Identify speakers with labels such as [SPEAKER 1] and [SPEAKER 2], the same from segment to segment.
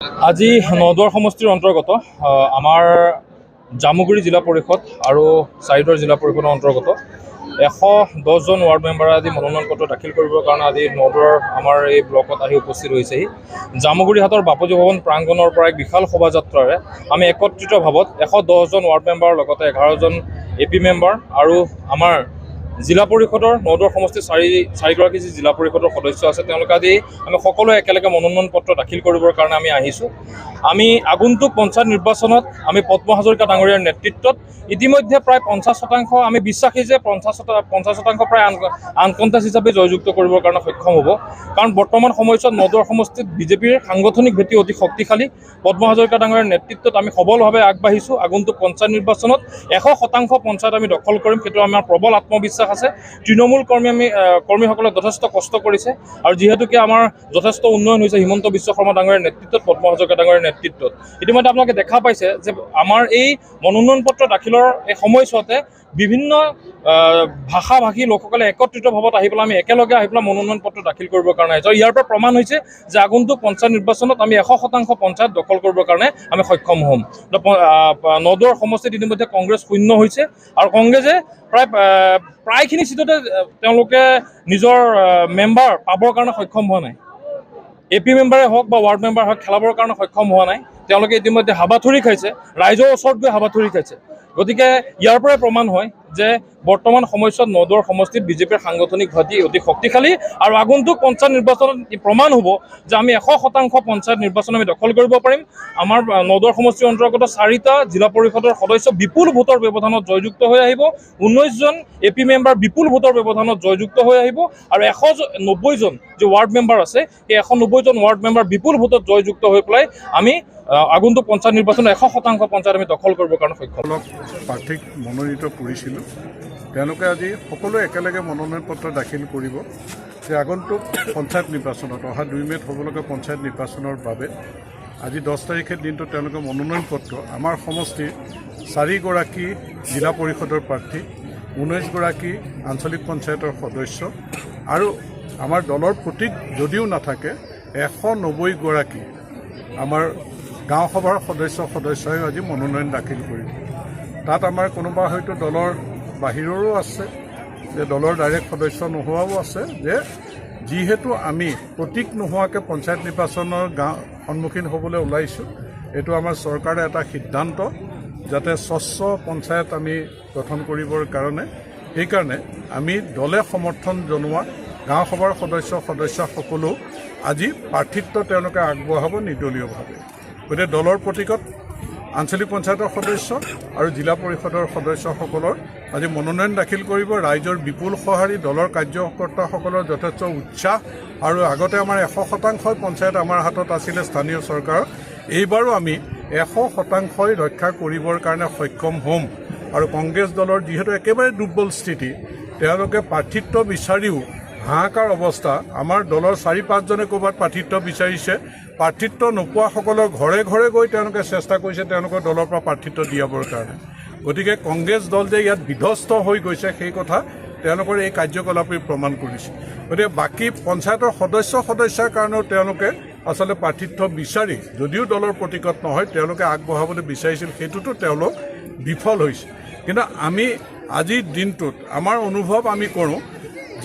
[SPEAKER 1] আজি নদুৱাৰ সমষ্টিৰ অন্তৰ্গত আমাৰ জামুগুৰি জিলা পৰিষদ আৰু চাৰিদুৱাৰ জিলা পৰিষদৰ অন্তৰ্গত 110জন ৱাৰ্ড মেম্বাৰে আজি মনোনয়ন পত্ৰ দাখিল কৰিবৰ কাৰণে আজি নদুৱাৰ আমাৰ এই ব্লকত আহি উপস্থিত হৈছেহি। জামুগুৰি হাটৰ বাপুজী ভৱন প্ৰাংগণৰ পৰা এক বিশাল শোভাযাত্ৰাৰে আমি একত্ৰিতভাৱত 110জন ৱাৰ্ড মেম্বাৰৰ লগতে 11জন AP মেম্বাৰ আৰু আমাৰ জিলা পৰিষদৰ নদুৱাৰ সমষ্টিৰ চাৰিগৰাকী যি জিলা পৰিষদৰ সদস্য আছে তেওঁলোকে আজি আমি সকলোৱে একেলগে মনোনয়ন পত্ৰ দাখিল কৰিবৰ কাৰণে আমি আহিছোঁ। আমি আগন্তুক পঞ্চায়ত নিৰ্বাচনত আমি পদ্ম হাজৰিকা ডাঙৰীয়াৰ নেতৃত্বত ইতিমধ্যে প্ৰায় 50% আমি বিশ্বাসী যে 50% প্ৰায় আনকণ্টেষ্ট হিচাপে জয়যুক্ত কৰিবৰ কাৰণে সক্ষম হ'ব। কাৰণ বৰ্তমান সময়ছোৱাত নদুৱাৰ সমষ্টিত বিজেপিৰ সাংগঠনিক ভেটি অতি শক্তিশালী। পদ্ম হাজৰিকা ডাঙৰীয়াৰ নেতৃত্বত আমি সবলভাৱে আগবাঢ়িছোঁ। আগন্তুক পঞ্চায়ত নিৰ্বাচনত 100% পঞ্চায়ত আমি দখল কৰিম, সেইটো আমাৰ প্ৰবল আত্মবিশ্বাস আছে। তৃণমূল কৰ্মীসকলে যথেষ্ট কষ্ট কৰিছে আৰু যিহেতুকে আমাৰ যথেষ্ট উন্নয়ন হৈছে হিমন্ত বিশ্ব শৰ্মা ডাঙৰীয়াৰ নেতৃত্বত, পদ্ম হাজৰিকা ডাঙৰীয়াৰ নেতৃত্বত। ইতিমধ্যে আপোনালোকে দেখা পাইছে যে আমাৰ এই মনোনয়ন পত্ৰ দাখিলৰ এই সময়ছোৱাতে বিভিন্ন ভাষা ভাষী লোকসকলে একত্ৰিতভাৱত আহি পেলাই আমি একেলগে আহি পেলাই মনোনয়ন পত্ৰ দাখিল কৰিবৰ কাৰণে আহিছোঁ। ইয়াৰ পৰা প্ৰমাণ হৈছে যে আগন্তুক পঞ্চায়ত নিৰ্বাচনত আমি 100% পঞ্চায়ত দখল কৰিবৰ কাৰণে আমি সক্ষম হ'ম। নদুৱাৰ সমষ্টিত ইতিমধ্যে কংগ্ৰেছ শূন্য হৈছে আৰু কংগ্ৰেছে প্ৰায়খিনি চিটতে তেওঁলোকে নিজৰ মেম্বাৰ পাবৰ কাৰণে সক্ষম হোৱা নাই। AP মেম্বাৰে হওক বা ৱাৰ্ড মেম্বাৰ হওক খেলাবৰ কাৰণে সক্ষম হোৱা নাই। তেওঁলোকে ইতিমধ্যে হাবাথুৰি খাইছে, ৰাইজৰ ওচৰত গৈ হাবাথুৰি খাইছে। গতিকে ইয়াৰ পৰাই প্ৰমাণ হয় যে বৰ্তমান সময়ছোৱাত নদুৱাৰ সমষ্টিত বিজেপিৰ সাংগঠনিক ভেটি অতি শক্তিশালী আৰু আগন্তুক পঞ্চায়ত নিৰ্বাচনত প্ৰমাণ হ'ব যে আমি 100% পঞ্চায়ত নিৰ্বাচন আমি দখল কৰিব পাৰিম। আমাৰ নদুৱাৰ সমষ্টিৰ অন্তৰ্গত 4টা জিলা পৰিষদৰ সদস্য বিপুল ভোটৰ ব্যৱধানত জয়যুক্ত হৈ আহিব। 19জন AP মেম্বাৰ বিপুল ভোটৰ ব্যৱধানত জয়যুক্ত হৈ আহিব আৰু 190জন যি ৱাৰ্ড মেম্বাৰ আছে সেই 190জন ৱাৰ্ড মেম্বাৰ বিপুল ভোটত জয়যুক্ত হৈ পেলাই আমি আগন্তুক পঞ্চায়ত নিৰ্বাচনত 100% পঞ্চায়ত আমি দখল কৰিবৰ কাৰণে সক্ষম।
[SPEAKER 2] প্ৰাৰ্থীক মনোনীত কৰিছিলোঁ, তেওঁলোকে আজি সকলোৱে একেলগে মনোনয়ন পত্ৰ দাখিল কৰিব যে আগন্তুক পঞ্চায়ত নিৰ্বাচনত অহা 2 মে'ত হ'বলগীয়া পঞ্চায়ত নিৰ্বাচনৰ বাবে আজি 10 তাৰিখে দিনটোত তেওঁলোকে মনোনয়ন পত্ৰ আমাৰ সমষ্টিৰ 4গৰাকী জিলা পৰিষদৰ প্ৰাৰ্থী, 19গৰাকী আঞ্চলিক পঞ্চায়তৰ সদস্য আৰু আমাৰ দলৰ প্ৰতীক যদিও নাথাকে 190গৰাকী আমাৰ গাঁও সভাৰ সদস্যই আজি মনোনয়ন দাখিল কৰিব। তাত আমাৰ কোনোবা হয়তো দলৰ বাহিৰৰো আছে, যে দলৰ ডাইৰেক্ট সদস্য নোহোৱাও আছে, যে যিহেতু আমি প্ৰতীক নোহোৱাকৈ পঞ্চায়ত নিৰ্বাচনৰ সন্মুখীন হ'বলৈ ওলাইছোঁ, এইটো আমাৰ চৰকাৰে এটা সিদ্ধান্ত যাতে স্বচ্ছ পঞ্চায়ত আমি গঠন কৰিবৰ কাৰণে, সেইকাৰণে আমি দলে সমৰ্থন জনোৱা গাঁও সভাৰ সদস্যসকলো আজি প্ৰাৰ্থিত্ব তেওঁলোকে আগবঢ়াব নিৰ্দলীয়ভাৱে। গতিকে দলৰ প্ৰতীকত আঞ্চলিক পঞ্চায়তৰ সদস্য আৰু জিলা পৰিষদৰ সদস্যসকলৰ আজি মনোনয়ন দাখিল কৰিব। ৰাইজৰ বিপুল সঁহাৰি, দলৰ কাৰ্যকৰ্তাসকলৰ যথেষ্ট উৎসাহ আৰু আগতে আমাৰ 100% পঞ্চায়ত আমাৰ হাতত আছিলে স্থানীয় চৰকাৰৰ, এইবাৰো আমি 100% ৰক্ষা কৰিবৰ কাৰণে সক্ষম হ'ম। আৰু কংগ্ৰেছ দলৰ যিহেতু একেবাৰে দুৰ্বল স্থিতি, তেওঁলোকে প্ৰাৰ্থিত্ব বিচাৰিও হাহাকাৰ অৱস্থা। আমাৰ দলৰ 4-5জনে ক'ৰবাত প্ৰাৰ্থিত্ব বিচাৰিছে, প্ৰাৰ্থিত্ব নোপোৱাসকলৰ ঘৰে ঘৰে গৈ তেওঁলোকে চেষ্টা কৰিছে তেওঁলোকৰ দলৰ পৰা প্ৰাৰ্থিত্ব দিয়াবৰ কাৰণে। গতিকে কংগ্ৰেছ দল যে ইয়াত বিধ্বস্ত হৈ গৈছে সেই কথা তেওঁলোকৰ এই কাৰ্যকলাপে প্ৰমাণ কৰিছে। গতিকে বাকী পঞ্চায়তৰ সদস্যৰ কাৰণেও তেওঁলোকে আচলতে প্ৰাৰ্থিত্ব বিচাৰি যদিও দলৰ প্ৰতীকত নহয় তেওঁলোকে আগবঢ়াবলৈ বিচাৰিছিল, সেইটোতো তেওঁলোক বিফল হৈছে। কিন্তু আমি আজিৰ দিনটোত আমাৰ অনুভৱ আমি কৰোঁ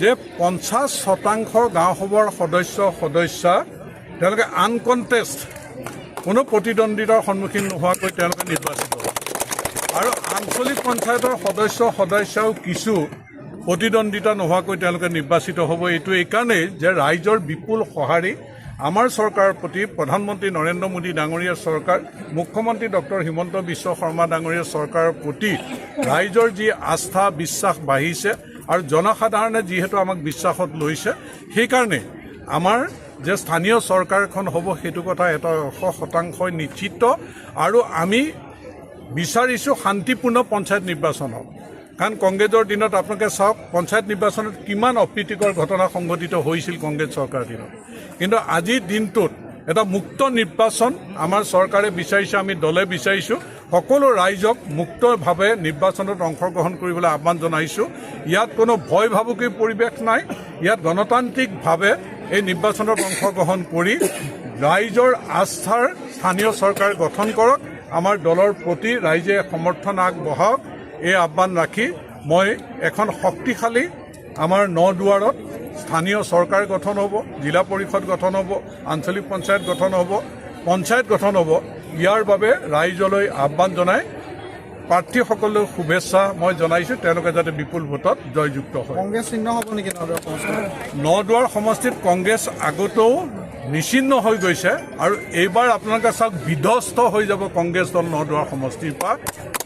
[SPEAKER 2] যে 50% গাঁও সভাৰ সদস্য তেওঁলোকে আনকণ্টেষ্ট কোনো প্ৰতিদ্বন্দ্বিতাৰ সন্মুখীন নোহোৱাকৈ তেওঁলোকে নিৰ্বাচিত হয়। আৰু আঞ্চলিক পঞ্চায়তৰ সদস্যও কিছু প্ৰতিদ্বন্দ্বিতা নোহোৱাকৈ তেওঁলোকে নিৰ্বাচিত হ'ব। এইটো এইকাৰণেই যে ৰাইজৰ বিপুল সঁহাৰি আমাৰ চৰকাৰৰ প্ৰতি, প্ৰধানমন্ত্ৰী নৰেন্দ্ৰ মোদী ডাঙৰীয়াৰ চৰকাৰ, মুখ্যমন্ত্ৰী ডক্টৰ হিমন্ত বিশ্ব শৰ্মা ডাঙৰীয়াৰ চৰকাৰৰ প্ৰতি ৰাইজৰ যি আস্থা বিশ্বাস বাঢ়িছে আৰু জনসাধাৰণে যিহেতু আমাক বিশ্বাসত লৈছে, সেইকাৰণে আমাৰ যে স্থানীয় চৰকাৰ এখন হ'ব সেইটো কথা 100% নিশ্চিত। আৰু আমি বিচাৰিছোঁ শান্তিপূৰ্ণ পঞ্চায়ত নিৰ্বাচন হওক। কাৰণ কংগ্ৰেছৰ দিনত আপোনালোকে চাওক পঞ্চায়ত নিৰ্বাচনত কিমান অপ্ৰীতিকৰ ঘটনা সংঘটিত হৈছিল কংগ্ৰেছ চৰকাৰৰ দিনত। কিন্তু আজিৰ দিনটোত এটা মুক্ত নিৰ্বাচন আমাৰ চৰকাৰে বিচাৰিছে, আমি দলে বিচাৰিছোঁ। সকলো ৰাইজক মুক্তভাৱে নিৰ্বাচনত অংশগ্ৰহণ কৰিবলৈ আহ্বান জনাইছোঁ। ইয়াত কোনো ভয় ভাবুকিৰ পৰিৱেশ নাই, ইয়াত গণতান্ত্ৰিকভাৱে এই নিৰ্বাচনত অংশগ্ৰহণ কৰি ৰাইজৰ আস্থাৰ স্থানীয় চৰকাৰ গঠন কৰক, আমাৰ দলৰ প্ৰতি ৰাইজে সমৰ্থন আগবঢ়াওক, এই আহ্বান ৰাখি মই এখন শক্তিশালী আমাৰ নদুৱাৰত স্থানীয় চৰকাৰ গঠন হ'ব, জিলা পৰিষদ গঠন হ'ব, আঞ্চলিক পঞ্চায়ত গঠন হ'ব, পঞ্চায়ত গঠন হ'ব, ইয়াৰ বাবে ৰাইজলৈ আহ্বান জনাই প্ৰাৰ্থীসকলক শুভেচ্ছা মই জনাইছোঁ, তেওঁলোকে যাতে বিপুল ভোটত জয়যুক্ত হয়।
[SPEAKER 3] কংগ্ৰেছ চিহ্ন হ'ব নেকি নদুৱাৰ সমষ্টিত?
[SPEAKER 2] নদুৱাৰ সমষ্টিত কংগ্ৰেছ আগতেও নিচিহ্ন হৈ গৈছে আৰু এইবাৰ আপোনালোকে চাওক বিধ্বস্ত হৈ যাব কংগ্ৰেছ দল নদুৱাৰ সমষ্টিৰ পৰা।